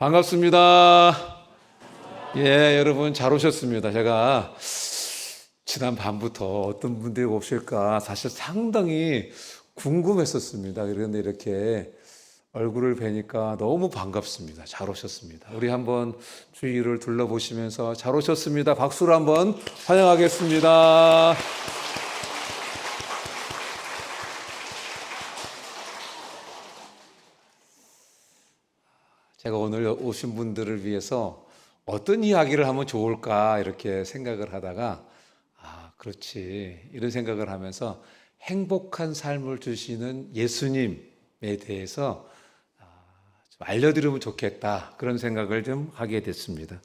반갑습니다. 예, 여러분 잘 오셨습니다. 제가 지난 밤부터 어떤 분들이 오실까 사실 상당히 궁금했었습니다. 그런데 이렇게 얼굴을 뵈니까 너무 반갑습니다. 잘 오셨습니다. 우리 한번 주위를 둘러보시면서 잘 오셨습니다. 박수로 한번 환영하겠습니다. 제가 오늘 오신 분들을 위해서 어떤 이야기를 하면 좋을까 이렇게 생각을 하다가 그렇지 이런 생각을 하면서 행복한 삶을 주시는 예수님에 대해서 좀 알려드리면 좋겠다 그런 생각을 좀 하게 됐습니다.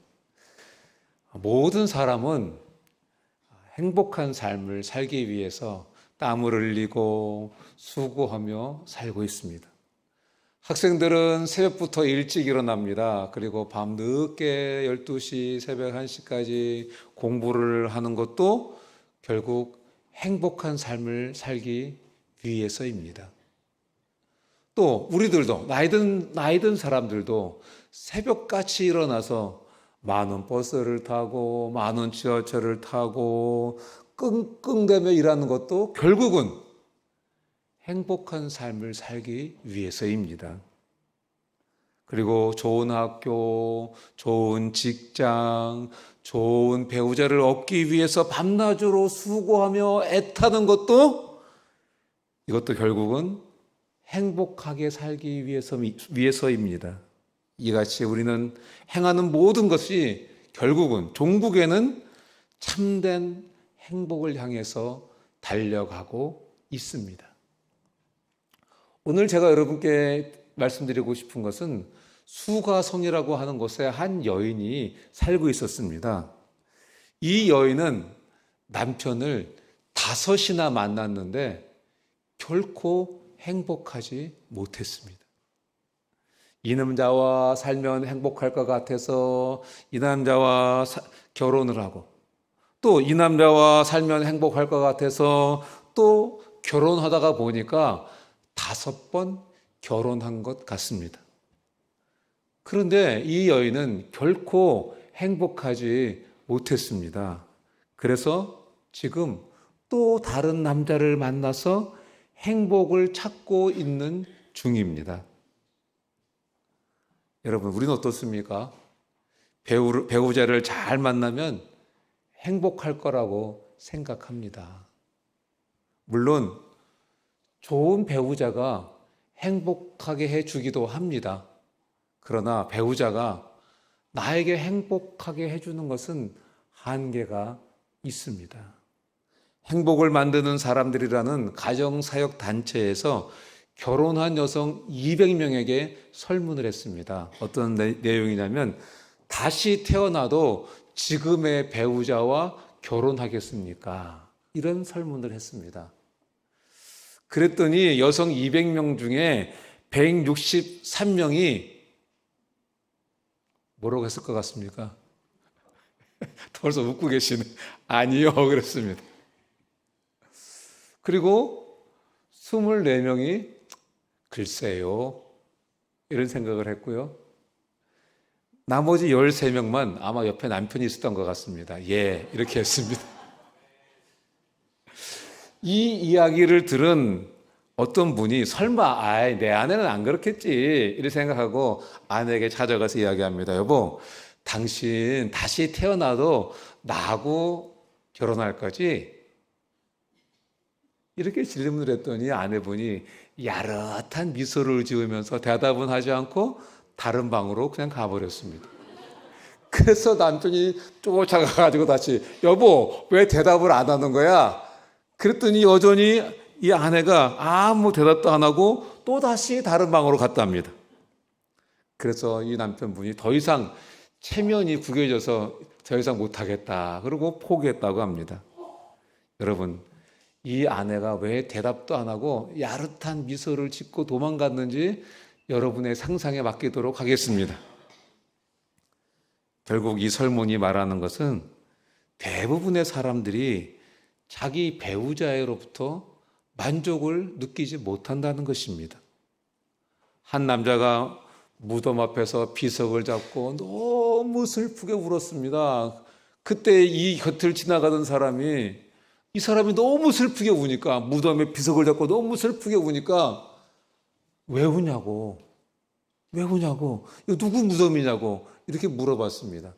모든 사람은 행복한 삶을 살기 위해서 땀을 흘리고 수고하며 살고 있습니다. 학생들은 새벽부터 일찍 일어납니다. 그리고 밤 늦게 12시, 새벽 1시까지 공부를 하는 것도 결국 행복한 삶을 살기 위해서입니다. 또 우리들도 나이 든 사람들도 새벽같이 일어나서 많은 버스를 타고 많은 지하철을 타고 끙끙대며 일하는 것도 결국은 행복한 삶을 살기 위해서입니다. 그리고 좋은 학교, 좋은 직장, 좋은 배우자를 얻기 위해서 밤낮으로 수고하며 애타는 것도 이것도 결국은 행복하게 살기 위해서입니다. 이같이 우리는 행하는 모든 것이 결국은 종국에는 참된 행복을 향해서 달려가고 있습니다. 오늘 제가 여러분께 말씀드리고 싶은 것은 수가성이라고 하는 곳에 한 여인이 살고 있었습니다. 이 여인은 남편을 5이나 만났는데 결코 행복하지 못했습니다. 이 남자와 살면 행복할 것 같아서 이 남자와 결혼을 하고 또 이 남자와 살면 행복할 것 같아서 또 결혼하다가 보니까 5번 결혼한 것 같습니다. 그런데 이 여인은 결코 행복하지 못했습니다. 그래서 지금 또 다른 남자를 만나서 행복을 찾고 있는 중입니다. 여러분, 우리는 어떻습니까? 배우자를 잘 만나면 행복할 거라고 생각합니다. 물론 좋은 배우자가 행복하게 해주기도 합니다. 그러나 배우자가 나에게 행복하게 해주는 것은 한계가 있습니다. 행복을 만드는 사람들이라는 가정사역 단체에서 결혼한 여성 200명에게 설문을 했습니다. 어떤 내용이냐면 다시 태어나도 지금의 배우자와 결혼하겠습니까? 이런 설문을 했습니다. 그랬더니 여성 200명 중에 163명이 뭐라고 했을 것 같습니까? 벌써 웃고 계시네. 아니요, 그랬습니다. 그리고 24명이 글쎄요, 이런 생각을 했고요. 나머지 13명만 아마 옆에 남편이 있었던 것 같습니다. 예, 이렇게 했습니다. 이 이야기를 들은 어떤 분이 설마 내 아내는 안 그렇겠지 이렇게 생각하고 아내에게 찾아가서 이야기합니다. 여보, 당신 다시 태어나도 나하고 결혼할 거지? 이렇게 질문을 했더니 아내분이 야릇한 미소를 지으면서 대답은 하지 않고 다른 방으로 그냥 가버렸습니다. 그래서 남편이 쫓아가가지고 다시 여보, 왜 대답을 안 하는 거야? 그랬더니 여전히 이 아내가 아무 대답도 안 하고 또다시 다른 방으로 갔답니다. 그래서 이 남편분이 더 이상 체면이 구겨져서 더 이상 못하겠다. 그리고 포기했다고 합니다. 여러분, 이 아내가 왜 대답도 안 하고 야릇한 미소를 짓고 도망갔는지 여러분의 상상에 맡기도록 하겠습니다. 결국 이 설문이 말하는 것은 대부분의 사람들이 자기 배우자로부터 만족을 느끼지 못한다는 것입니다. 한 남자가 무덤 앞에서 비석을 잡고 너무 슬프게 울었습니다. 그때 이 곁을 지나가던 사람이 이 사람이 너무 슬프게 우니까 무덤에 비석을 잡고 너무 슬프게 우니까 왜 우냐고 왜 우냐고 이거 누구 무덤이냐고 이렇게 물어봤습니다.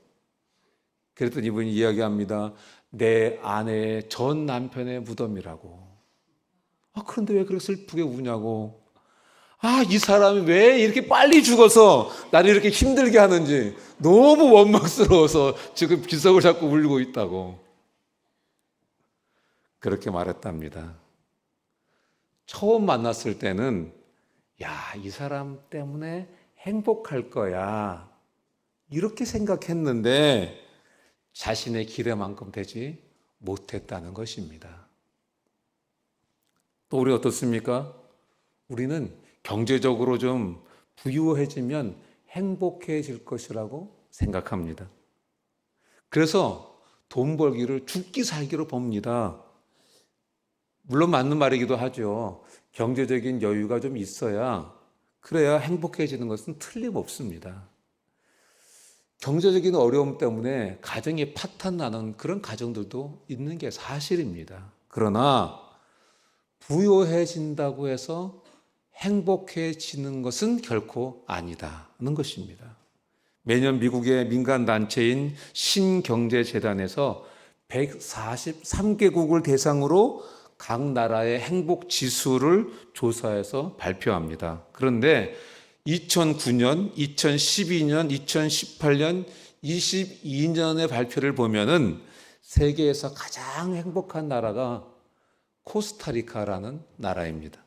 그랬더니 이분이 이야기합니다. 내 아내의 전 남편의 무덤이라고. 그런데 왜 그렇게 슬프게 우냐고. 이 사람이 왜 이렇게 빨리 죽어서 나를 이렇게 힘들게 하는지 너무 원망스러워서 지금 비석을 잡고 울고 있다고. 그렇게 말했답니다. 처음 만났을 때는 이 사람 때문에 행복할 거야. 이렇게 생각했는데 자신의 기대만큼 되지 못했다는 것입니다. 또 우리 어떻습니까? 우리는 경제적으로 좀 부유해지면 행복해질 것이라고 생각합니다. 그래서 돈 벌기를 죽기 살기로 봅니다. 물론 맞는 말이기도 하죠. 경제적인 여유가 좀 있어야 그래야 행복해지는 것은 틀림없습니다. 경제적인 어려움 때문에 가정이 파탄나는 그런 가정들도 있는 게 사실입니다. 그러나 부유해진다고 해서 행복해지는 것은 결코 아니다는 것입니다. 매년 미국의 민간단체인 신경제재단에서 143개국을 대상으로 각 나라의 행복 지수를 조사해서 발표합니다. 그런데 2009년, 2012년, 2018년, 22년의 발표를 보면은 세계에서 가장 행복한 나라가 코스타리카라는 나라입니다.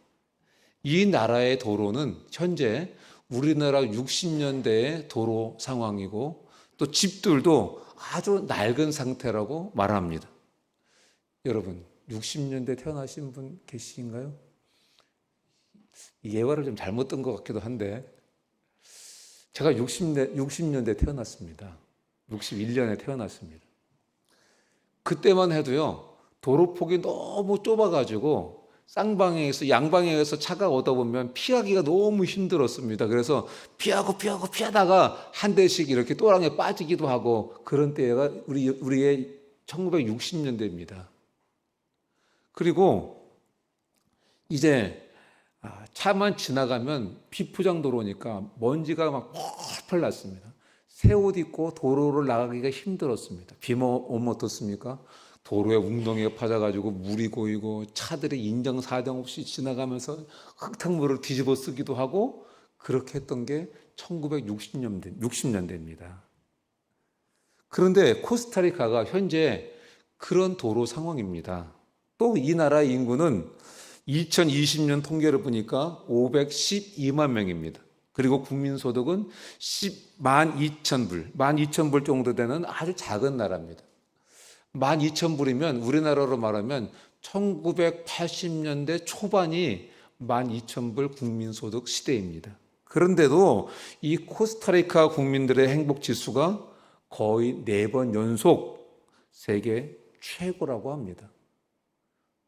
이 나라의 도로는 현재 우리나라 60년대의 도로 상황이고 또 집들도 아주 낡은 상태라고 말합니다. 여러분, 60년대 태어나신 분 계신가요? 예화를 좀 잘못 든 것 같기도 한데 제가 60년대 태어났습니다. 61년에 태어났습니다. 그때만 해도요, 도로폭이 너무 좁아가지고 쌍방향에서 양방향에서 차가 오다 보면 피하기가 너무 힘들었습니다. 그래서 피하다가 한 대씩 이렇게 또랑에 빠지기도 하고 그런 때가 우리의 1960년대입니다. 그리고 이제 차만 지나가면 비포장 도로니까 먼지가 막 펄펄 났습니다. 새 옷 입고 도로를 나가기가 힘들었습니다. 비 오면 어떻습니까? 도로에 웅덩이가 파져가지고 물이 고이고 차들이 인정사정 없이 지나가면서 흙탕물을 뒤집어 쓰기도 하고 그렇게 했던 게 1960년대입니다. 그런데 코스타리카가 현재 그런 도로 상황입니다. 또 이 나라의 인구는 2020년 통계를 보니까 512만 명입니다. 그리고 국민소득은 12,000불 정도 되는 아주 작은 나라입니다. 12,000불이면 우리나라로 말하면 1980년대 초반이 12,000불 국민소득 시대입니다. 그런데도 이 코스타리카 국민들의 행복지수가 거의 4번 연속 세계 최고라고 합니다.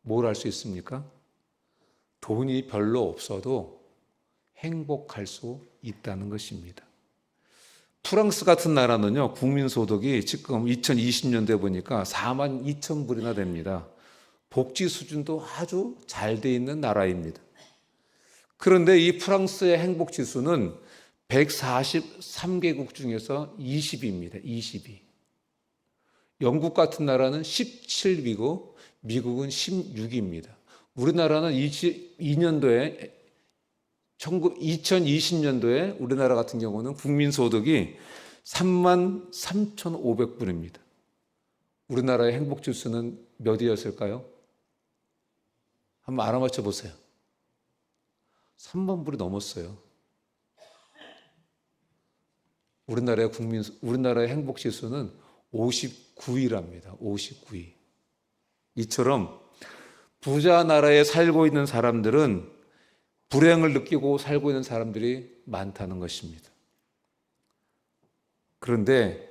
뭘 알 수 있습니까? 돈이 별로 없어도 행복할 수 있다는 것입니다. 프랑스 같은 나라는요, 국민소득이 지금 2020년대 보니까 42,000불이나 됩니다. 복지 수준도 아주 잘 돼 있는 나라입니다. 그런데 이 프랑스의 행복지수는 143개국 중에서 20위입니다. 20위. 영국 같은 나라는 17위고 미국은 16위입니다. 우리나라는 2020년도에 우리나라 같은 경우는 국민소득이 33,500불입니다. 우리나라의 행복지수는 몇이었을까요? 한번 알아맞혀 보세요. 3만 불이 넘었어요. 우리나라의 행복지수는 59위랍니다. 59위. 이처럼 부자 나라에 살고 있는 사람들은 불행을 느끼고 살고 있는 사람들이 많다는 것입니다. 그런데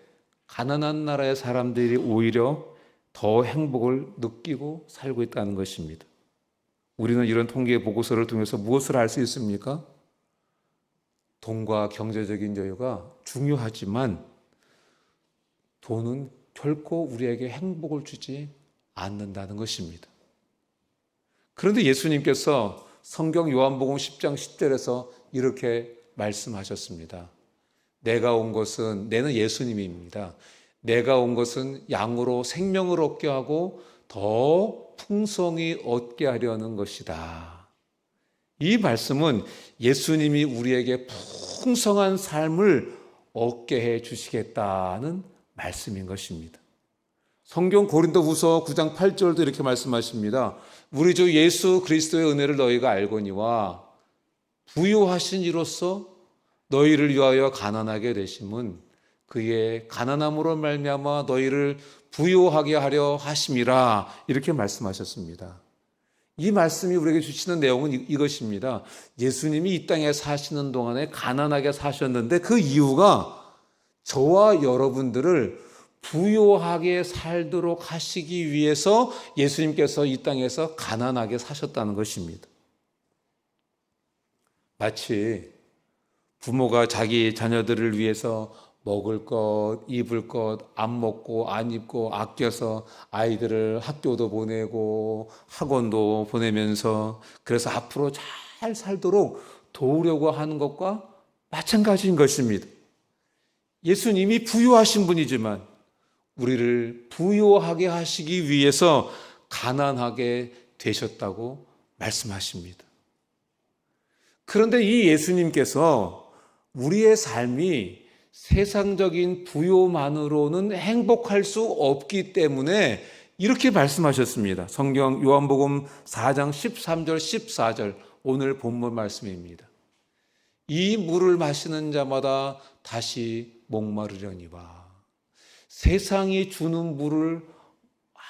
가난한 나라의 사람들이 오히려 더 행복을 느끼고 살고 있다는 것입니다. 우리는 이런 통계 보고서를 통해서 무엇을 알 수 있습니까? 돈과 경제적인 여유가 중요하지만 돈은 결코 우리에게 행복을 주지 않는다는 것입니다. 그런데 예수님께서 성경 요한복음 10장 10절에서 이렇게 말씀하셨습니다. 내는 예수님입니다. 내가 온 것은 양으로 생명을 얻게 하고 더 풍성히 얻게 하려는 것이다. 이 말씀은 예수님이 우리에게 풍성한 삶을 얻게 해 주시겠다는 말씀인 것입니다. 성경 고린도후서 9장 8절도 이렇게 말씀하십니다. 우리 주 예수 그리스도의 은혜를 너희가 알거니와 부요하신 이로써 너희를 위하여 가난하게 되심은 그의 가난함으로 말미암아 너희를 부요하게 하려 하심이라, 이렇게 말씀하셨습니다. 이 말씀이 우리에게 주시는 내용은 이것입니다. 예수님이 이 땅에 사시는 동안에 가난하게 사셨는데 그 이유가 저와 여러분들을 부요하게 살도록 하시기 위해서 예수님께서 이 땅에서 가난하게 사셨다는 것입니다. 마치 부모가 자기 자녀들을 위해서 먹을 것, 입을 것, 안 먹고 안 입고 아껴서 아이들을 학교도 보내고 학원도 보내면서 그래서 앞으로 잘 살도록 도우려고 하는 것과 마찬가지인 것입니다. 예수님이 부유하신 분이지만 우리를 부유하게 하시기 위해서 가난하게 되셨다고 말씀하십니다. 그런데 이 예수님께서 우리의 삶이 세상적인 부요만으로는 행복할 수 없기 때문에 이렇게 말씀하셨습니다. 성경 요한복음 4장 13절 14절, 오늘 본문 말씀입니다. 이 물을 마시는 자마다 다시 목마르려니와. 세상이 주는 물을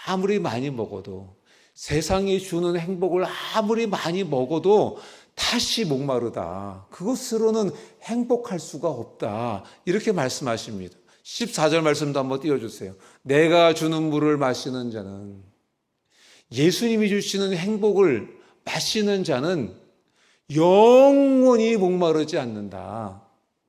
아무리 많이 먹어도, 세상이 주는 행복을 아무리 많이 먹어도 다시 목마르다. 그것으로는 행복할 수가 없다. 이렇게 말씀하십니다. 14절 말씀도 한번 띄워주세요. 내가 주는 물을 마시는 자는, 예수님이 주시는 행복을 마시는 자는 영원히 목마르지 않는다.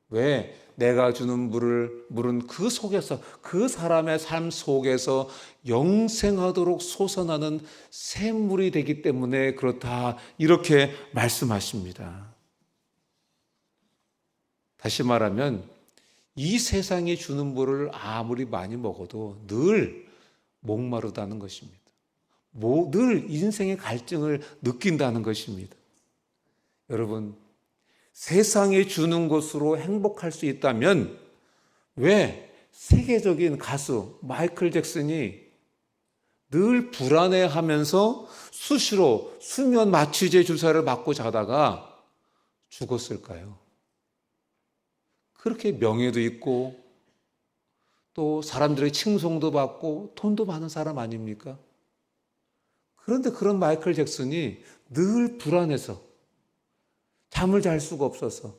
왜? 내가 주는 물은 그 속에서, 그 사람의 삶 속에서 영생하도록 솟아나는 샘물이 되기 때문에 그렇다. 이렇게 말씀하십니다. 다시 말하면 이 세상이 주는 물을 아무리 많이 먹어도 늘 목마르다는 것입니다. 늘 인생의 갈증을 느낀다는 것입니다. 여러분, 세상이 주는 것으로 행복할 수 있다면 왜 세계적인 가수 마이클 잭슨이 늘 불안해하면서 수시로 수면 마취제 주사를 맞고 자다가 죽었을까요? 그렇게 명예도 있고 또 사람들의 칭송도 받고 돈도 많은 사람 아닙니까? 그런데 그런 마이클 잭슨이 늘 불안해서 잠을 잘 수가 없어서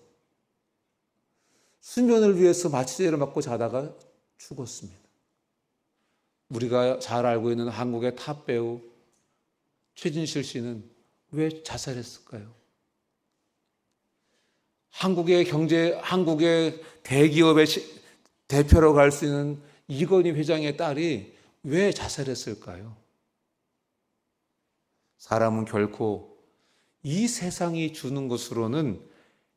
수면을 위해서 마취제를 맞고 자다가 죽었습니다. 우리가 잘 알고 있는 한국의 탑 배우 최진실 씨는 왜 자살했을까요? 한국의 대기업의 대표로 갈 수 있는 이건희 회장의 딸이 왜 자살했을까요? 사람은 결코 이 세상이 주는 것으로는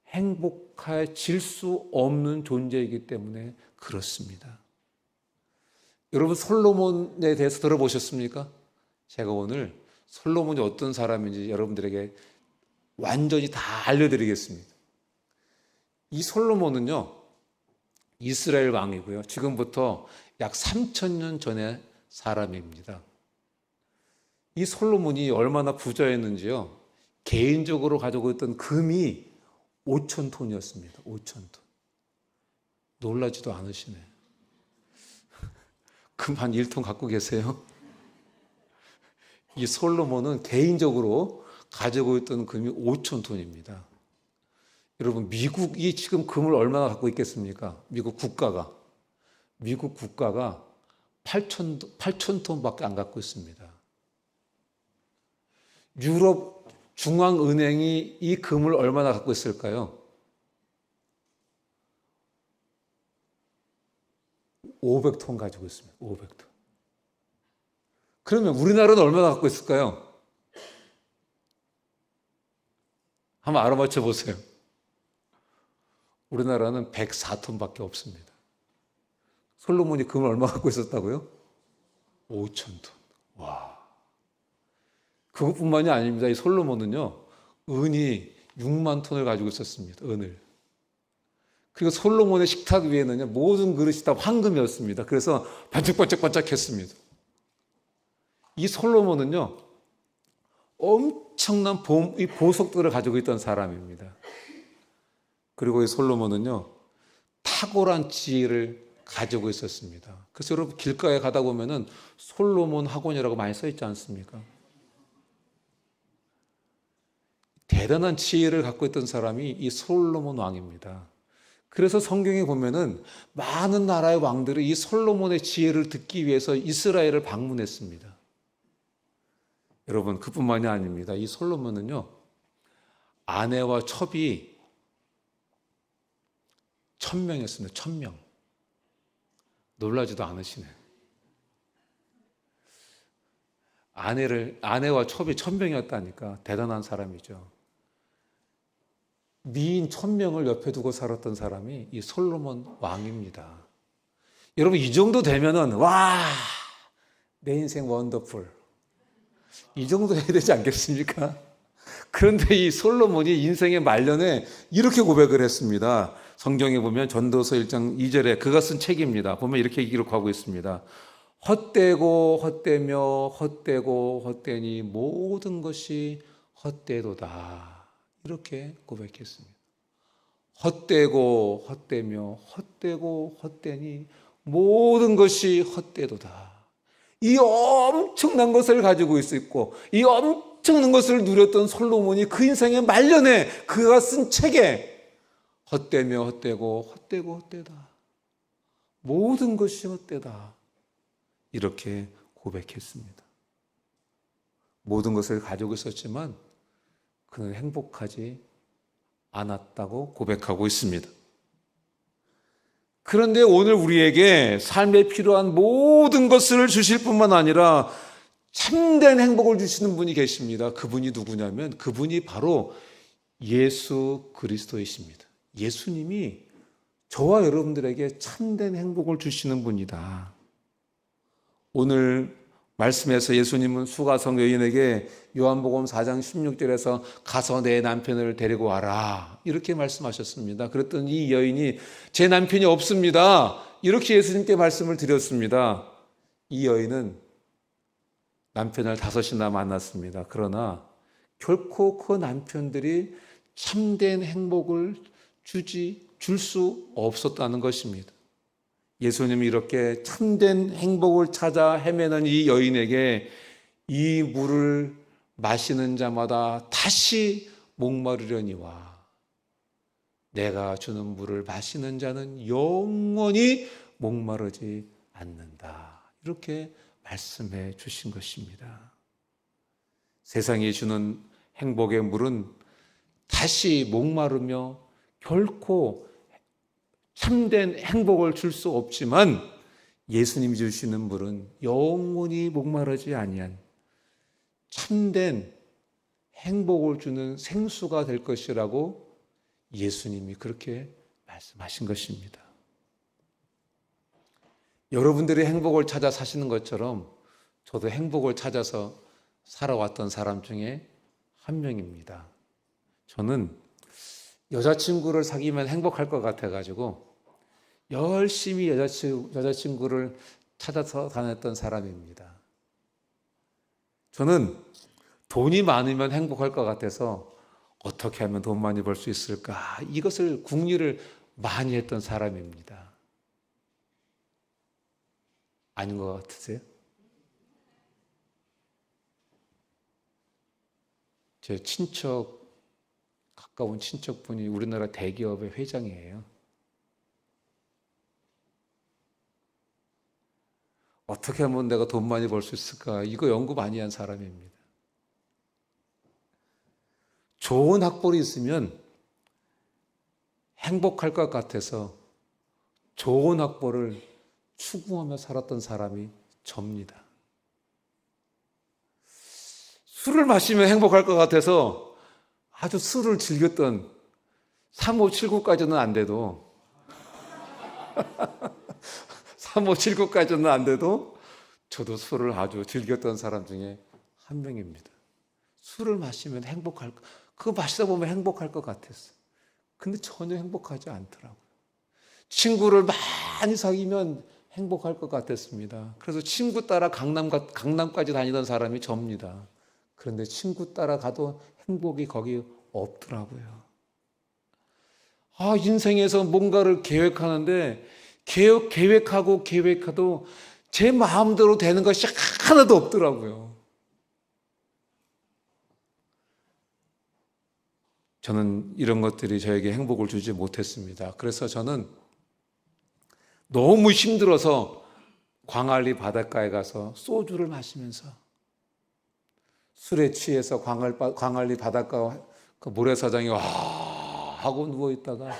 행복해질 수 없는 존재이기 때문에 그렇습니다. 여러분, 솔로몬에 대해서 들어보셨습니까? 제가 오늘 솔로몬이 어떤 사람인지 여러분들에게 완전히 다 알려드리겠습니다. 이 솔로몬은요, 이스라엘 왕이고요. 지금부터 약 3,000년 전의 사람입니다. 이 솔로몬이 얼마나 부자였는지요. 개인적으로 가지고 있던 금이 5,000톤이었습니다. 5,000톤. 놀라지도 않으시네. 금 한 1톤 갖고 계세요? 이 솔로몬은 개인적으로 가지고 있던 금이 5,000톤입니다. 여러분, 미국이 지금 금을 얼마나 갖고 있겠습니까? 미국 국가가 8,000톤밖에 안 갖고 있습니다. 유럽 중앙은행이 이 금을 얼마나 갖고 있을까요? 500톤 가지고 있습니다. 500톤. 그러면 우리나라는 얼마나 갖고 있을까요? 한번 알아맞혀 보세요. 우리나라는 104톤밖에 없습니다. 솔로몬이 금을 얼마 갖고 있었다고요? 5,000톤. 와. 그것뿐만이 아닙니다. 이 솔로몬은요, 은이 6만 톤을 가지고 있었습니다. 은을. 그리고 솔로몬의 식탁 위에는요, 모든 그릇이 다 황금이었습니다. 그래서 반짝반짝반짝했습니다. 이 솔로몬은요, 엄청난 이 보석들을 가지고 있던 사람입니다. 그리고 이 솔로몬은요, 탁월한 지혜를 가지고 있었습니다. 그래서 여러분 길가에 가다 보면은 솔로몬 학원이라고 많이 써 있지 않습니까? 대단한 지혜를 갖고 있던 사람이 이 솔로몬 왕입니다. 그래서 성경에 보면은 많은 나라의 왕들이 이 솔로몬의 지혜를 듣기 위해서 이스라엘을 방문했습니다. 여러분, 그뿐만이 아닙니다. 이 솔로몬은요, 아내와 첩이 1,000명이었습니다. 1,000명. 놀라지도 않으시네. 아내와 첩이 1,000명이었다니까 대단한 사람이죠. 미인 1,000명을 옆에 두고 살았던 사람이 이 솔로몬 왕입니다. 여러분, 이 정도 되면은 와, 내 인생 원더풀. 이 정도 해야 되지 않겠습니까? 그런데 이 솔로몬이 인생의 말년에 이렇게 고백을 했습니다. 성경에 보면 전도서 1장 2절에 그가 쓴 책입니다. 보면 이렇게 기록하고 있습니다. 헛되고 헛되며 헛되고 헛되니 모든 것이 헛되도다. 이렇게 고백했습니다. 헛되고 헛되며 헛되고 헛되니 모든 것이 헛되도다. 이 엄청난 것을 가지고 있었고 이 엄청난 것을 누렸던 솔로몬이 그 인생의 말년에 그가 쓴 책에 헛되며 헛되고 헛되고 헛되다. 모든 것이 헛되다. 이렇게 고백했습니다. 모든 것을 가지고 있었지만 그는 행복하지 않았다고 고백하고 있습니다. 그런데 오늘 우리에게 삶에 필요한 모든 것을 주실 뿐만 아니라 참된 행복을 주시는 분이 계십니다. 그분이 누구냐면 그분이 바로 예수 그리스도이십니다. 예수님이 저와 여러분들에게 참된 행복을 주시는 분이다. 오늘 말씀에서 예수님은 수가성 여인에게 요한복음 4장 16절에서 가서 내 남편을 데리고 와라 이렇게 말씀하셨습니다. 그랬더니 이 여인이 제 남편이 없습니다. 이렇게 예수님께 말씀을 드렸습니다. 이 여인은 남편을 5이나 만났습니다. 그러나 결코 그 남편들이 참된 행복을 줄 수 없었다는 것입니다. 예수님이 이렇게 참된 행복을 찾아 헤매는 이 여인에게 이 물을 마시는 자마다 다시 목마르려니와 내가 주는 물을 마시는 자는 영원히 목마르지 않는다. 이렇게 말씀해 주신 것입니다. 세상이 주는 행복의 물은 다시 목마르며 결코 참된 행복을 줄 수 없지만 예수님이 주시는 물은 영원히 목마르지 아니한 참된 행복을 주는 생수가 될 것이라고 예수님이 그렇게 말씀하신 것입니다. 여러분들이 행복을 찾아 사시는 것처럼 저도 행복을 찾아서 살아왔던 사람 중에 한 명입니다. 저는 여자친구를 사귀면 행복할 것 같아가지고 열심히 여자친구를 찾아서 다녔던 사람입니다. 저는 돈이 많으면 행복할 것 같아서 어떻게 하면 돈 많이 벌 수 있을까 이것을 궁리를 많이 했던 사람입니다. 아닌 것 같으세요? 제 가까운 친척분이 우리나라 대기업의 회장이에요. 어떻게 하면 내가 돈 많이 벌 수 있을까? 이거 연구 많이 한 사람입니다. 좋은 학벌이 있으면 행복할 것 같아서 좋은 학벌을 추구하며 살았던 사람이 접니다. 술을 마시면 행복할 것 같아서 아주 술을 즐겼던 3579까지는 안 돼도 3579까지는 안 돼도 저도 술을 아주 즐겼던 사람 중에 한 명입니다. 술을 마시면 그거 마시다 보면 행복할 것 같았어요. 근데 전혀 행복하지 않더라고요. 친구를 많이 사귀면 행복할 것 같았습니다. 그래서 친구 따라 강남까지 다니던 사람이 접니다. 그런데 친구 따라 가도 행복이 거기 없더라고요. 인생에서 뭔가를 계획하는데 계획하도 제 마음대로 되는 것이 하나도 없더라고요. 저는 이런 것들이 저에게 행복을 주지 못했습니다. 그래서 저는 너무 힘들어서 광안리 바닷가에 가서 소주를 마시면서 술에 취해서 광안리 바닷가 그 모래사장에 하고 누워있다가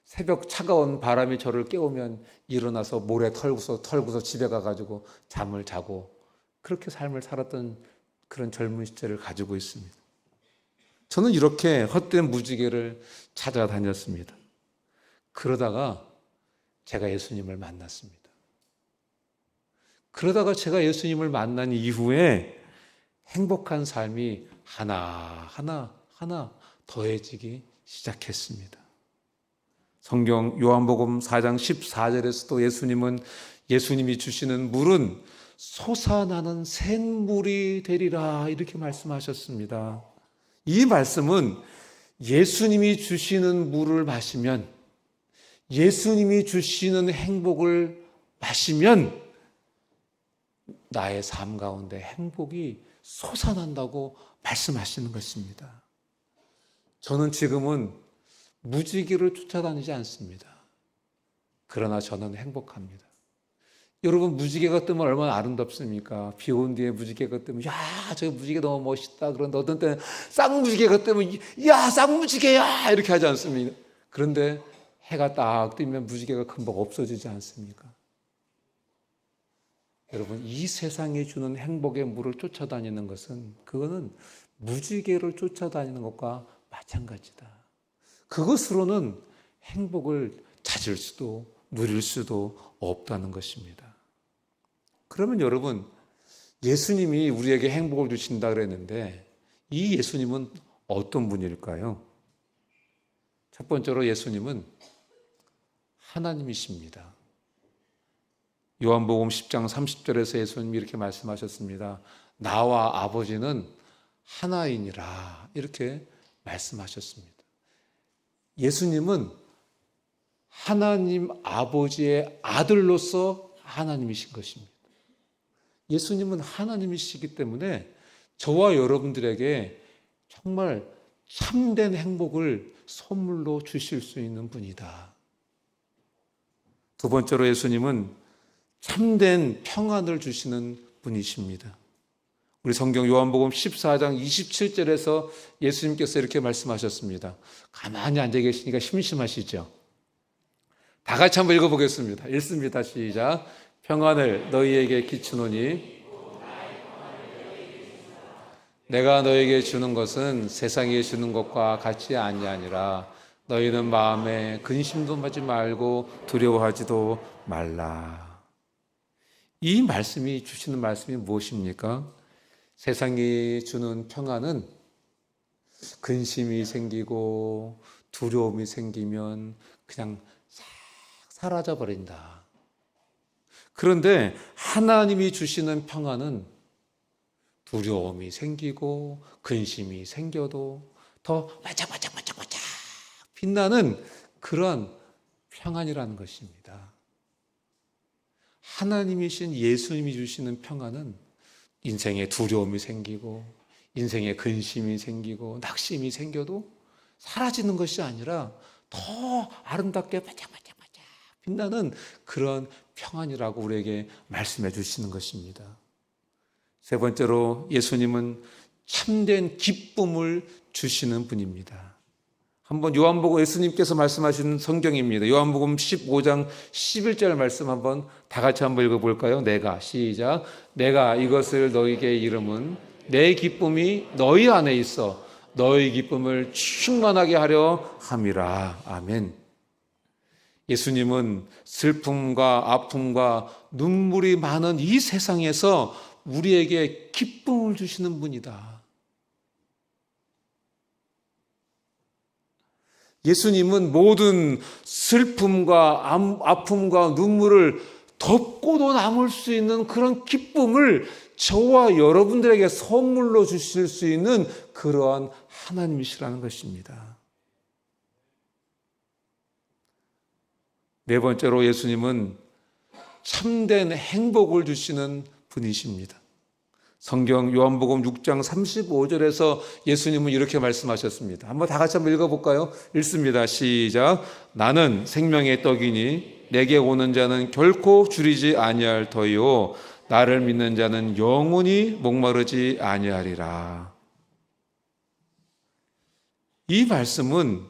새벽 차가운 바람이 저를 깨우면 일어나서 모래 털고서 집에 가가지고 잠을 자고 그렇게 삶을 살았던 그런 젊은 시절을 가지고 있습니다. 저는 이렇게 헛된 무지개를 찾아다녔습니다. 그러다가 제가 예수님을 만났습니다. 그러다가 제가 예수님을 만난 이후에 행복한 삶이 하나 더해지기 시작했습니다. 성경 요한복음 4장 14절에서도 예수님이 주시는 물은 솟아나는 샘물이 되리라 이렇게 말씀하셨습니다. 이 말씀은 예수님이 주시는 물을 마시면, 예수님이 주시는 행복을 마시면 나의 삶 가운데 행복이 솟아난다고 말씀하시는 것입니다. 저는 지금은 무지개를 쫓아다니지 않습니다. 그러나 저는 행복합니다. 여러분, 무지개가 뜨면 얼마나 아름답습니까? 비 온 뒤에 무지개가 뜨면 저 무지개 너무 멋있다. 그런데 어떤 때는 쌍무지개가 뜨면 쌍무지개야 이렇게 하지 않습니까? 그런데 해가 딱 뜨면 무지개가 금방 없어지지 않습니까? 여러분, 이 세상이 주는 행복의 물을 쫓아다니는 것은 그거는 무지개를 쫓아다니는 것과 마찬가지다. 그것으로는 행복을 찾을 수도 누릴 수도 없다는 것입니다. 그러면 여러분, 예수님이 우리에게 행복을 주신다 그랬는데 이 예수님은 어떤 분일까요? 첫 번째로 예수님은 하나님이십니다. 요한복음 10장 30절에서 예수님이 이렇게 말씀하셨습니다. 나와 아버지는 하나이니라 이렇게 말씀하셨습니다. 예수님은 하나님 아버지의 아들로서 하나님이신 것입니다. 예수님은 하나님이시기 때문에 저와 여러분들에게 정말 참된 행복을 선물로 주실 수 있는 분이다. 두 번째로 예수님은 참된 평안을 주시는 분이십니다. 우리 성경 요한복음 14장 27절에서 예수님께서 이렇게 말씀하셨습니다. 가만히 앉아 계시니까 심심하시죠? 다 같이 한번 읽어보겠습니다. 읽습니다. 시작. 평안을 너희에게 끼치노니 내가 너에게 주는 것은 세상에 주는 것과 같이 아니하니라. 너희는 마음에 근심도 하지 말고 두려워하지도 말라. 이 말씀이 주시는 말씀이 무엇입니까? 세상이 주는 평안은 근심이 생기고 두려움이 생기면 그냥 싹 사라져 버린다. 그런데 하나님이 주시는 평안은 두려움이 생기고 근심이 생겨도 더 반짝반짝 빛나는 그런 평안이라는 것입니다. 하나님이신 예수님이 주시는 평안은 인생에 두려움이 생기고 인생에 근심이 생기고 낙심이 생겨도 사라지는 것이 아니라 더 아름답게 반짝반짝 빛나는 그런 평안이라고 우리에게 말씀해 주시는 것입니다. 세 번째로 예수님은 참된 기쁨을 주시는 분입니다. 한번 요한복음 예수님께서 말씀하신 성경입니다. 요한복음 15장 11절 말씀 한번 다 같이 한번 읽어볼까요? 내가 시작. 내가 이것을 너희에게 이름은 내 기쁨이 너희 안에 있어 너희 기쁨을 충만하게 하려 함이라. 아멘. 예수님은 슬픔과 아픔과 눈물이 많은 이 세상에서 우리에게 기쁨을 주시는 분이다. 예수님은 모든 슬픔과 아픔과 눈물을 덮고도 남을 수 있는 그런 기쁨을 저와 여러분들에게 선물로 주실 수 있는 그러한 하나님이시라는 것입니다. 네 번째로 예수님은 참된 행복을 주시는 분이십니다. 성경 요한복음 6장 35절에서 예수님은 이렇게 말씀하셨습니다. 한번 다 같이 한번 읽어볼까요? 읽습니다. 시작. 나는 생명의 떡이니 내게 오는 자는 결코 줄이지 아니할 터이요 나를 믿는 자는 영원히 목마르지 아니하리라. 이 말씀은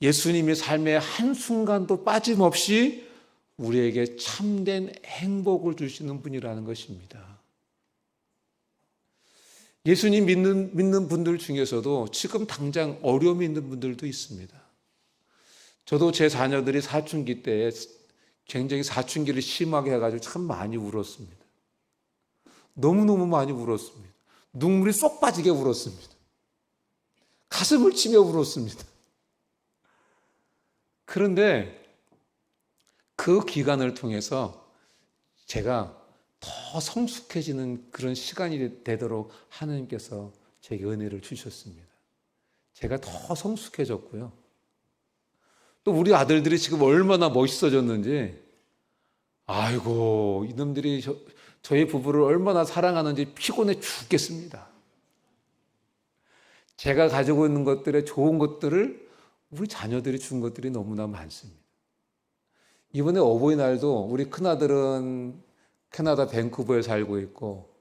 예수님의 삶의 한순간도 빠짐없이 우리에게 참된 행복을 주시는 분이라는 것입니다. 예수님 믿는 분들 중에서도 지금 당장 어려움이 있는 분들도 있습니다. 저도 제 자녀들이 사춘기 때에 굉장히 사춘기를 심하게 해가지고 참 많이 울었습니다. 너무너무 많이 울었습니다. 눈물이 쏙 빠지게 울었습니다. 가슴을 치며 울었습니다. 그런데 그 기간을 통해서 제가 더 성숙해지는 그런 시간이 되도록 하나님께서 제게 은혜를 주셨습니다. 제가 더 성숙해졌고요. 또 우리 아들들이 지금 얼마나 멋있어졌는지, 아이고 이놈들이 저희 부부를 얼마나 사랑하는지 피곤해 죽겠습니다. 제가 가지고 있는 것들의 좋은 것들을 우리 자녀들이 준 것들이 너무나 많습니다. 이번에 어버이날도 우리 큰아들은 캐나다 밴쿠버에 살고 있고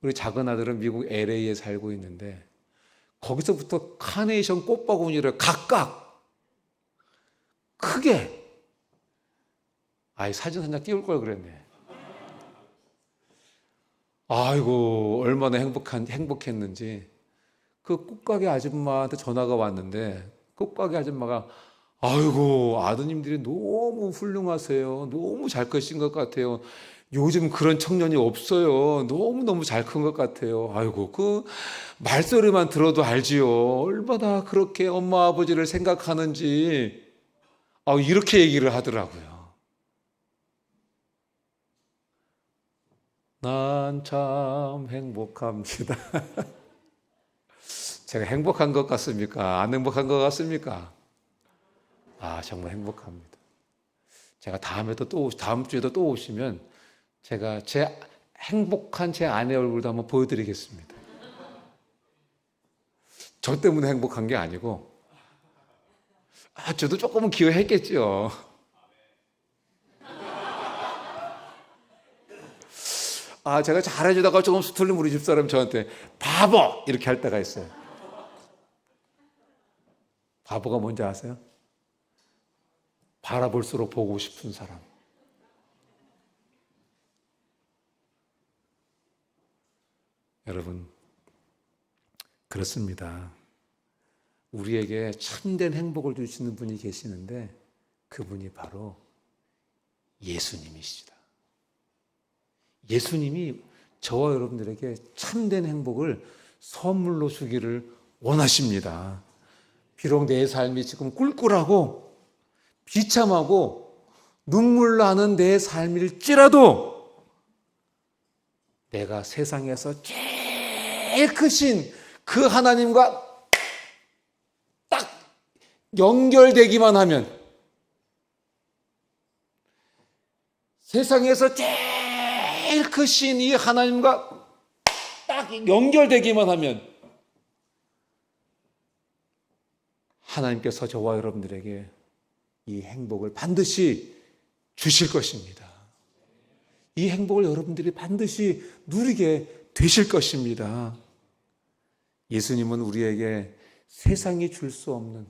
우리 작은 아들은 미국 LA에 살고 있는데 거기서부터 카네이션 꽃바구니를 각각 크게 사진 한 장 띄울 걸 그랬네. 아이고 얼마나 행복했는지 그 꽃가게 아줌마한테 전화가 왔는데 꽃가게 아줌마가 아이고 아드님들이 너무 훌륭하세요. 너무 잘 크신 것 같아요. 요즘 그런 청년이 없어요. 너무너무 잘 큰 것 같아요. 아이고 그 말소리만 들어도 알지요. 얼마나 그렇게 엄마 아버지를 생각하는지 이렇게 얘기를 하더라고요. 난 참 행복합니다. 제가 행복한 것 같습니까? 안 행복한 것 같습니까? 정말 행복합니다. 제가 다음 주에도 또 오시면 제가 제 행복한 제 아내 얼굴도 한번 보여드리겠습니다. 저 때문에 행복한 게 아니고, 저도 조금은 기여했겠죠. 제가 잘해주다가 조금 수틀리면 우리 집사람 저한테 바보! 이렇게 할 때가 있어요. 바보가 뭔지 아세요? 바라볼수록 보고 싶은 사람. 여러분, 그렇습니다. 우리에게 참된 행복을 주시는 분이 계시는데 그분이 바로 예수님이시다. 예수님이 저와 여러분들에게 참된 행복을 선물로 주기를 원하십니다. 비록 내 삶이 지금 꿀꿀하고 비참하고 눈물 나는 내 삶일지라도 내가 세상에서 제일 크신 그 하나님과 딱 연결되기만 하면, 세상에서 제일 크신 이 하나님과 딱 연결되기만 하면 하나님께서 저와 여러분들에게 이 행복을 반드시 주실 것입니다. 이 행복을 여러분들이 반드시 누리게 되실 것입니다. 예수님은 우리에게 세상이 줄 수 없는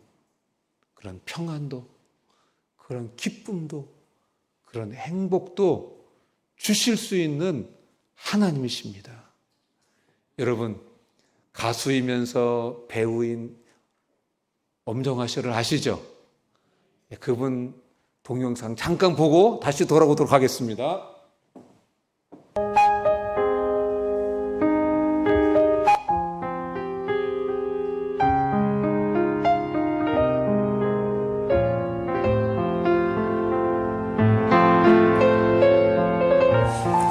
그런 평안도, 그런 기쁨도, 그런 행복도 주실 수 있는 하나님이십니다. 여러분, 가수이면서 배우인 엄정화 씨를 아시죠? 그분 동영상 잠깐 보고 다시 돌아오도록 하겠습니다.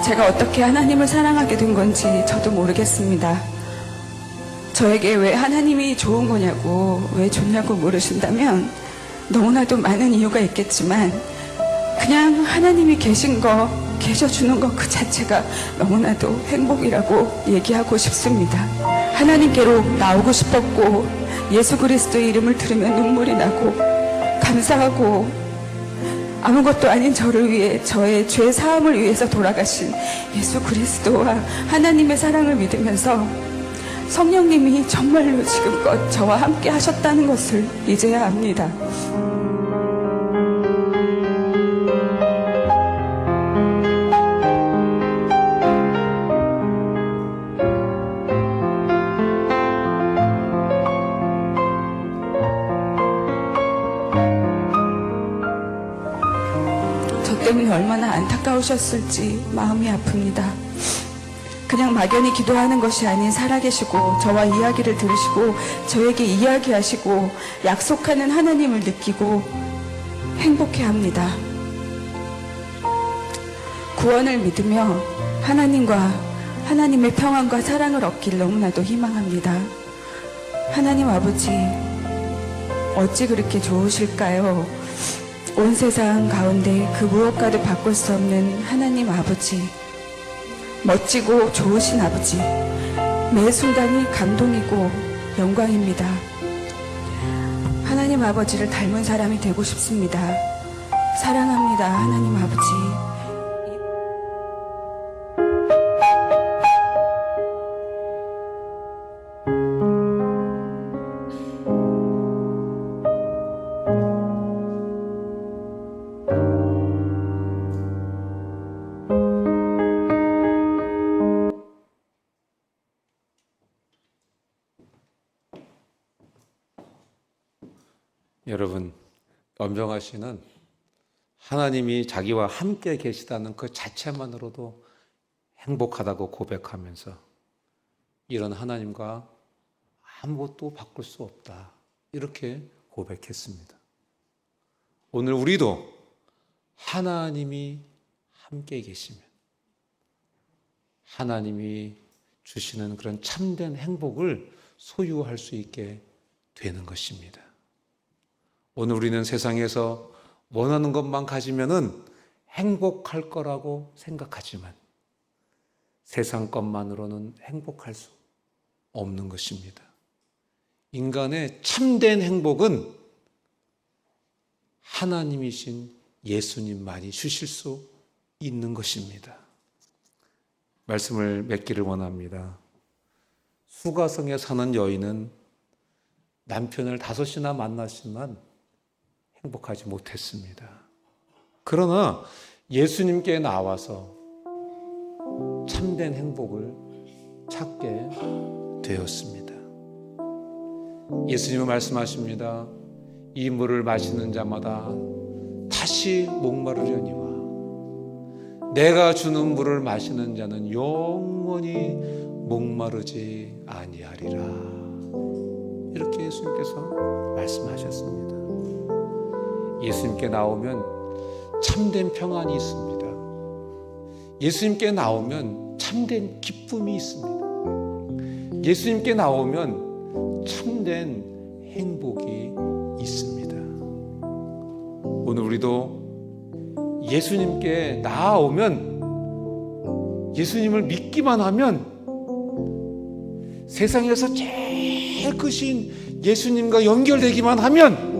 제가 어떻게 하나님을 사랑하게 된 건지 저도 모르겠습니다. 저에게 왜 하나님이 좋은 거냐고, 왜 좋냐고 물으신다면 너무나도 많은 이유가 있겠지만 그냥 하나님이 계신 거, 계셔주는 것 그 자체가 너무나도 행복이라고 얘기하고 싶습니다. 하나님께로 나오고 싶었고, 예수 그리스도의 이름을 들으면 눈물이 나고 감사하고, 아무것도 아닌 저를 위해, 저의 죄 사함을 위해서 돌아가신 예수 그리스도와 하나님의 사랑을 믿으면서 성령님이 정말로 지금껏 저와 함께 하셨다는 것을 이제야 압니다. 때문에 얼마나 안타까우셨을지 마음이 아픕니다. 그냥 막연히 기도하는 것이 아닌 살아계시고 저와 이야기를 들으시고 저에게 이야기하시고 약속하는 하나님을 느끼고 행복해합니다. 구원을 믿으며 하나님과 하나님의 평안과 사랑을 얻길 너무나도 희망합니다. 하나님 아버지, 어찌 그렇게 좋으실까요? 온 세상 가운데 그 무엇과도 바꿀 수 없는 하나님 아버지, 멋지고 좋으신 아버지, 매 순간이 감동이고 영광입니다. 하나님 아버지를 닮은 사람이 되고 싶습니다. 사랑합니다, 하나님 아버지. 여러분, 엄정화 씨는 하나님이 자기와 함께 계시다는 그 자체만으로도 행복하다고 고백하면서 이런 하나님과 아무것도 바꿀 수 없다, 이렇게 고백했습니다. 오늘 우리도 하나님이 함께 계시면 하나님이 주시는 그런 참된 행복을 소유할 수 있게 되는 것입니다. 오늘 우리는 세상에서 원하는 것만 가지면은 행복할 거라고 생각하지만 세상 것만으로는 행복할 수 없는 것입니다. 인간의 참된 행복은 하나님이신 예수님만이 주실 수 있는 것입니다. 말씀을 맺기를 원합니다. 수가성에 사는 여인은 남편을 5이나 만났지만 행복하지 못했습니다. 그러나 예수님께 나와서 참된 행복을 찾게 되었습니다. 예수님은 말씀하십니다. 이 물을 마시는 자마다 다시 목마르려니와 내가 주는 물을 마시는 자는 영원히 목마르지 아니하리라. 이렇게 예수님께서 말씀하셨습니다. 예수님께 나오면 참된 평안이 있습니다. 예수님께 나오면 참된 기쁨이 있습니다. 예수님께 나오면 참된 행복이 있습니다. 오늘 우리도 예수님께 나아오면, 예수님을 믿기만 하면, 세상에서 제일 크신 예수님과 연결되기만 하면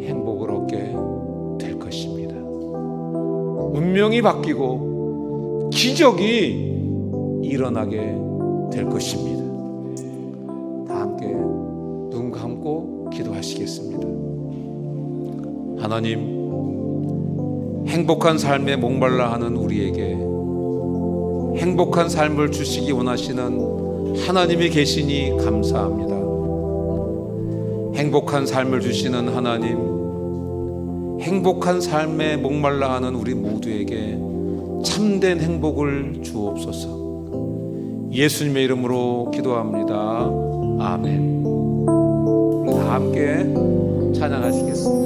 행복을 얻게 될 것입니다. 운명이 바뀌고 기적이 일어나게 될 것입니다. 다 함께 눈 감고 기도하시겠습니다. 기도하시겠습니다. 하나님, 행복한 삶에 목말라 하는 우리에게 행복한 삶을 주시기 원하시는 하나님이 계시니 감사합니다. 행복한 삶을 주시는 하나님, 행복한 삶에 목말라 하는 우리 모두에게 참된 행복을 주옵소서. 예수님의 이름으로 기도합니다. 아멘. 우리 다 함께 찬양하시겠습니다.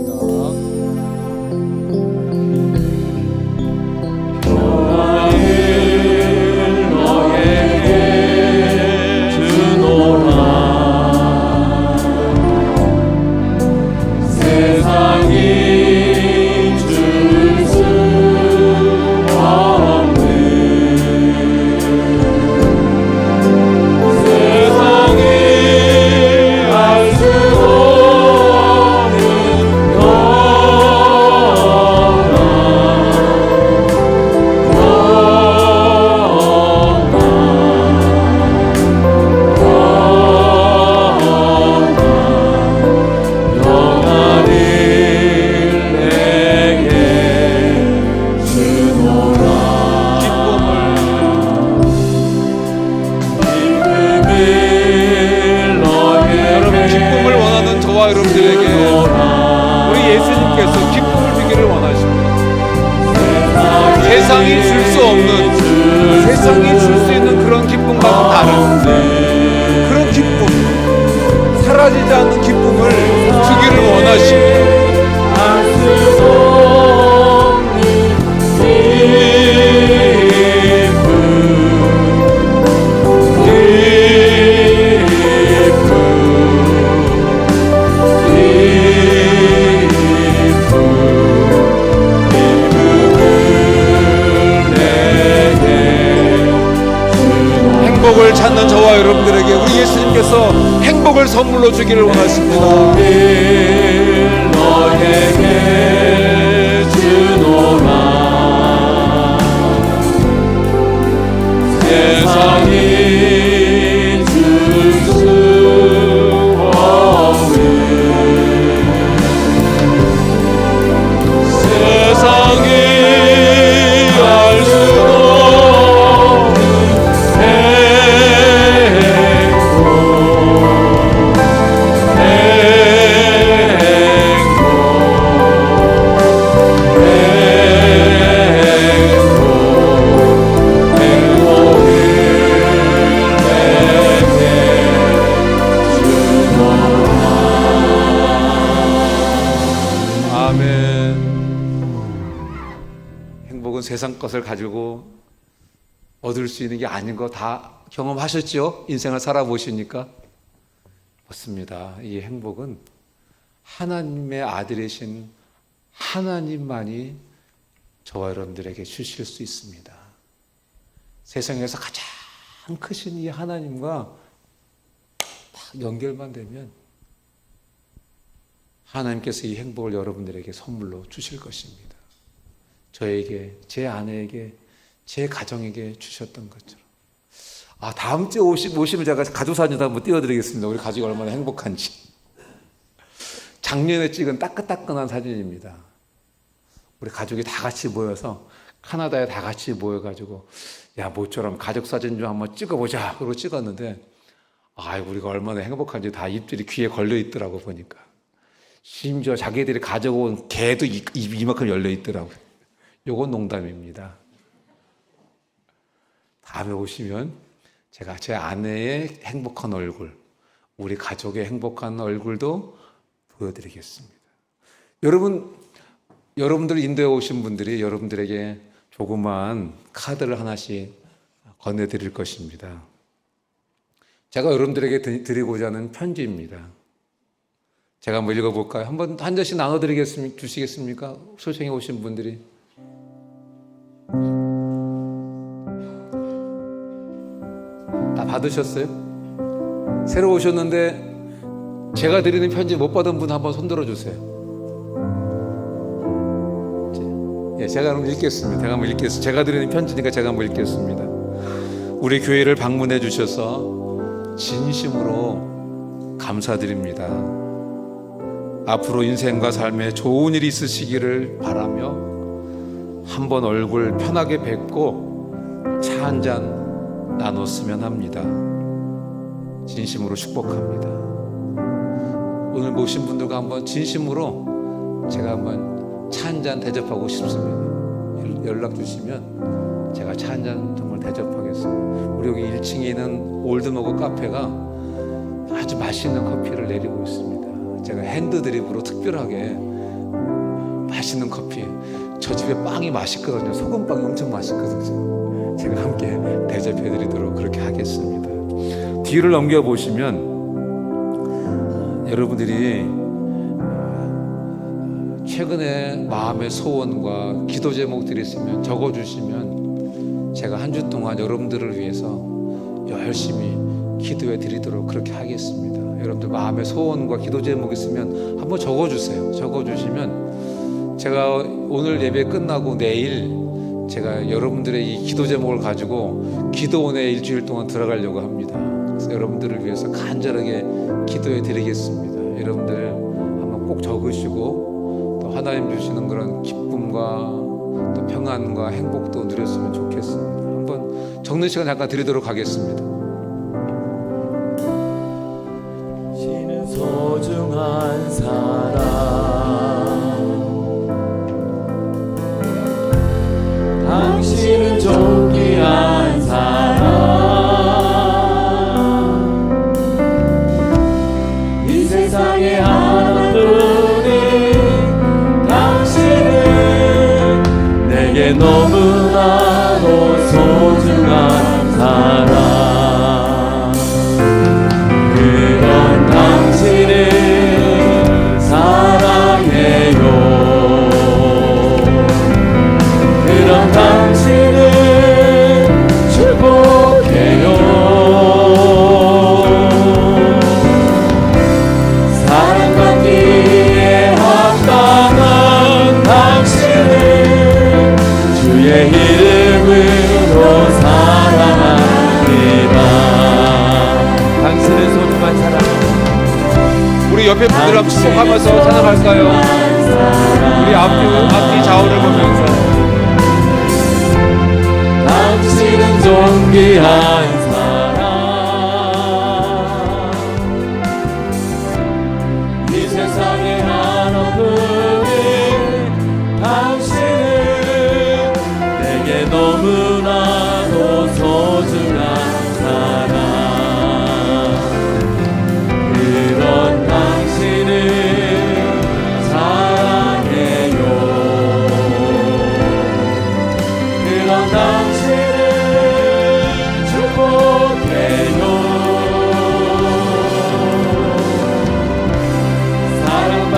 세상이 줄 수 없는, 세상이 줄 수 있는 그런 기쁨과는 다른 그런 기쁨, 사라지지 않는 기쁨을 주기를 원하십니다. 행복을 찾는 저와 여러분들에게 우리 예수님께서 행복을 선물로 주기를 원하십니다. 너에게 주노라. 세상이 줄 수 없는, 세상이 알 수 세상 것을 가지고 얻을 수 있는 게 아닌 거 다 경험하셨죠? 인생을 살아보시니까. 맞습니다. 이 행복은 하나님의 아들이신 하나님만이 저와 여러분들에게 주실 수 있습니다. 세상에서 가장 크신 이 하나님과 딱 연결만 되면 하나님께서 이 행복을 여러분들에게 선물로 주실 것입니다. 저에게, 제 아내에게, 제 가정에게 주셨던 것처럼. 다음 주에 오시면 제가 가족 사진도 한번 띄워드리겠습니다. 우리 가족이 얼마나 행복한지. 작년에 찍은 따끈따끈한 사진입니다. 우리 가족이 다 같이 모여서 카나다에 다 같이 모여가지고 야, 모처럼 가족 사진 좀 한번 찍어보자. 그러고 찍었는데 우리가 얼마나 행복한지 다 입들이 귀에 걸려 있더라고 보니까. 심지어 자기들이 가져온 개도 입이 이만큼 열려 있더라고요. 요건 농담입니다. 다음에 오시면 제가 제 아내의 행복한 얼굴, 우리 가족의 행복한 얼굴도 보여드리겠습니다. 여러분들 인도에 오신 분들이 여러분들에게 조그만 카드를 하나씩 건네드릴 것입니다. 제가 여러분들에게 드리고자 하는 편지입니다. 제가 한번 읽어볼까요? 한 잔씩 주시겠습니까? 소청해 오신 분들이. 다 받으셨어요? 새로 오셨는데 제가 드리는 편지 못 받은 분 한번 손들어 주세요. 제가 한번 읽겠습니다. 제가 드리는 편지니까 제가 한번 읽겠습니다. 우리 교회를 방문해 주셔서 진심으로 감사드립니다. 앞으로 인생과 삶에 좋은 일이 있으시기를 바라며 한번 얼굴 편하게 뵙고 차 한 잔 나눴으면 합니다. 진심으로 축복합니다. 오늘 모신 분들과 한번 진심으로 제가 한번 차 한 잔 대접하고 싶습니다. 연락 주시면 제가 차 한 잔 정말 대접하겠습니다. 우리 여기 1층에 있는 올드머그 카페가 아주 맛있는 커피를 내리고 있습니다. 제가 핸드드립으로 특별하게 맛있는 커피, 저 집에 빵이 맛있거든요. 소금빵이 엄청 맛있거든요. 제가 함께 대접해드리도록 그렇게 하겠습니다. 뒤를 넘겨보시면 여러분들이 최근에 마음의 소원과 기도 제목들이 있으면 적어주시면 제가 한 주 동안 여러분들을 위해서 열심히 기도해 드리도록 그렇게 하겠습니다. 여러분들 마음의 소원과 기도 제목 있으면 한번 적어주세요. 적어주시면 제가 오늘 예배 끝나고 내일 제가 여러분들의 이 기도 제목을 가지고 기도원에 일주일 동안 들어가려고 합니다. 그래서 여러분들을 위해서 간절하게 기도해 드리겠습니다. 여러분들 한번 꼭 적으시고 또 하나님 주시는 그런 기쁨과 또 평안과 행복도 누렸으면 좋겠습니다. 한번 적는 시간 잠깐 드리도록 하겠습니다. 당신은 소중한 사람, 당신은 존귀한 사람, 이 세상에 하나뿐인 당신은 내게 너무나도 소중한 사람. 그런 당신을 사랑해요. 그런 당신을 축복해요. 사랑받기에 합당한 당신을 주의 이름으로 사랑합니다. 당신은 소중한 사람. 우리 옆에 분들랑 축복하면서 찬양할까요? 우리 앞뒤 좌우를 보면서 당신은 존귀한 사람, 이 세상에 하나뿐인 당신은 내게 너무나도 소중한 사람. 그런 당신을 사랑해요. 그런 당신을 축복해요.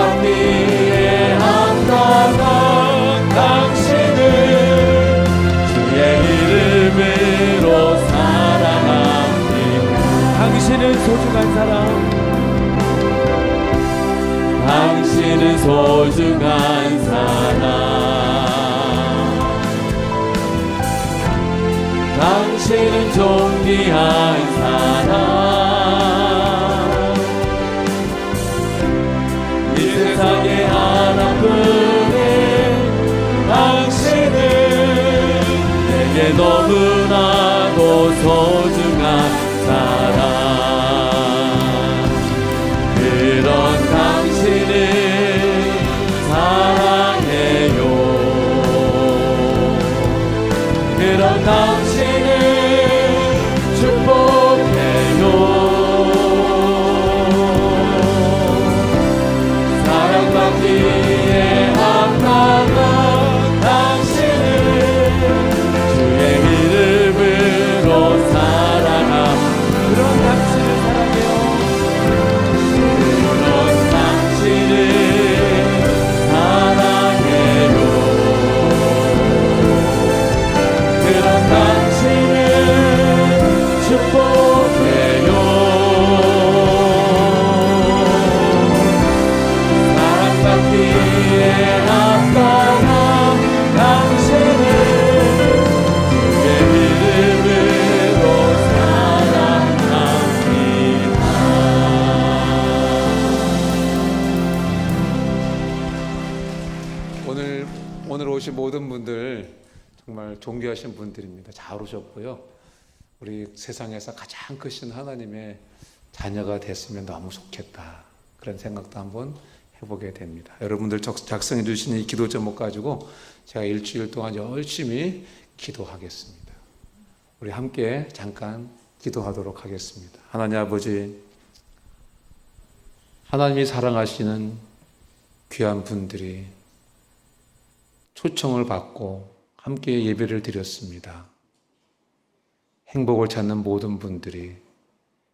사랑받기에 합당한 당신을 주의 이름으로 사랑합니다. 당신은 소중한 사람, 당신은 소중한 사람, 당신은 존귀한 사람, 이 세상에 하나뿐인 당신은 내게 너무나도 소중한 사람. 그런 당신을 사랑해요. 그런 당신을 축복해요. 사랑받기에 합당한 당신을 주의 이름으로 사랑함. 그런 당신을 사랑해요. 그런 당신을 사랑해요. 그런 당신을 분들 정말 존귀하신 분들입니다. 잘 오셨고요. 우리 세상에서 가장 크신 하나님의 자녀가 됐으면 너무 좋겠다. 그런 생각도 한번 해보게 됩니다. 여러분들 작성해 주신 이 기도 제목 가지고 제가 일주일 동안 열심히 기도하겠습니다. 우리 함께 잠깐 기도하도록 하겠습니다. 하나님 아버지, 하나님이 사랑하시는 귀한 분들이 초청을 받고 함께 예배를 드렸습니다. 행복을 찾는 모든 분들이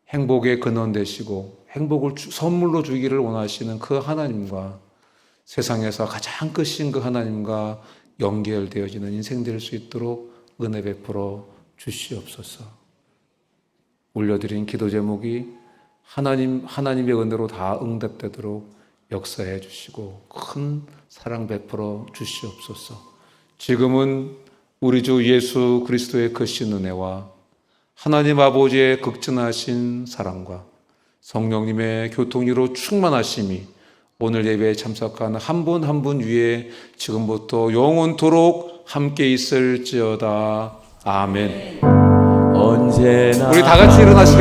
행복의 근원 되시고 행복을 선물로 주기를 원하시는 그 하나님과 세상에서 가장 크신 그 하나님과 연결되어지는 인생 될 수 있도록 은혜 베풀어 주시옵소서. 올려드린 기도 제목이 하나님의 은혜로 다 응답되도록 역사해 주시고 큰 사랑 베풀어 주시옵소서. 지금은 우리 주 예수 그리스도의 크신 은혜와 하나님 아버지의 극진하신 사랑과 성령님의 교통으로 충만하심이 오늘 예배에 참석한 한 분 한 분 위에 지금부터 영원토록 함께 있을지어다. 아멘. 언제나 우리 다 같이 일어나시겠습니다.